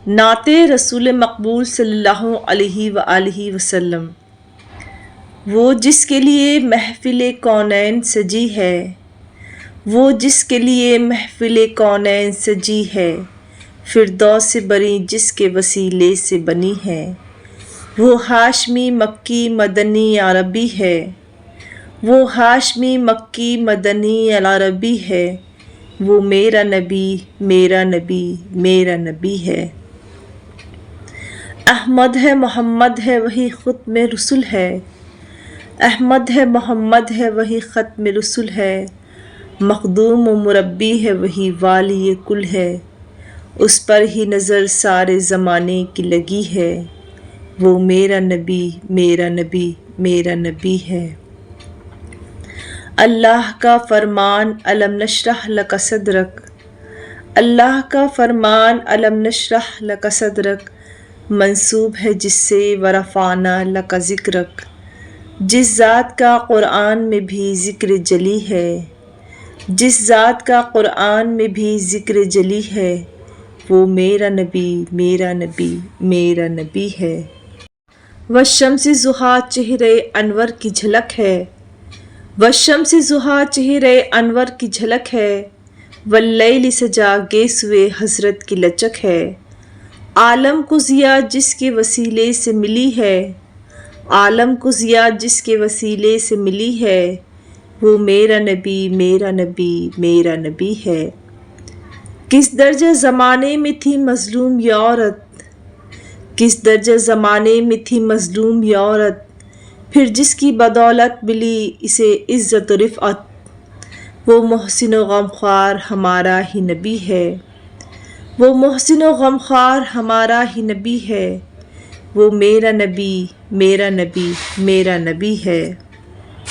نعت رسول مقبول صلی اللہ علیہ وآلہ وسلم۔ وہ جس کے لیے محفل کونین سجی ہے، وہ جس کے لیے محفل کونین سجی ہے، فردوس بری جس کے وسیلے سے بنی ہے۔ وہ ہاشمی مکی مدنی عربی ہے، وہ ہاشمی مکی مدنی عربی ہے، وہ میرا نبی میرا نبی میرا نبی ہے۔ احمد ہے محمد ہے وہی ختم رسل ہے، احمد ہے محمد ہے وہی ختم رسل ہے، مخدوم و مربی ہے وہی والی کل ہے، اس پر ہی نظر سارے زمانے کی لگی ہے، وہ میرا نبی میرا نبی میرا نبی ہے۔ اللہ کا فرمان الم نشرح لک صدرک، اللہ کا فرمان الم نشرح لک صدرک منسوب ہے جس سے ورفعنا لک ذکرک، جس ذات کا قرآن میں بھی ذکر جلی ہے، جس ذات کا قرآن میں بھی ذکر جلی ہے، وہ میرا نبی میرا نبی میرا نبی ہے۔ والشمس ضحیٰ چہرے انور کی جھلک ہے، والشمس ضحیٰ چہرے انور کی جھلک ہے، واللیل سجا گیسوئے حضرت کی لچک ہے، عالم کو ضیاء جس کے وسیلے سے ملی ہے، عالم کو ضیاء جس کے وسیلے سے ملی ہے، وہ میرا نبی میرا نبی میرا نبی ہے۔ کس درجہ زمانے میں تھی مظلوم یہ عورت، کس درجہ زمانے میں تھی مظلوم یہ عورت، پھر جس کی بدولت ملی اسے عزت و رفعت، وہ محسن و غمخوار ہمارا ہی نبی ہے، وہ محسن و غمخوار ہمارا ہی نبی ہے، وہ میرا نبی میرا نبی میرا نبی ہے۔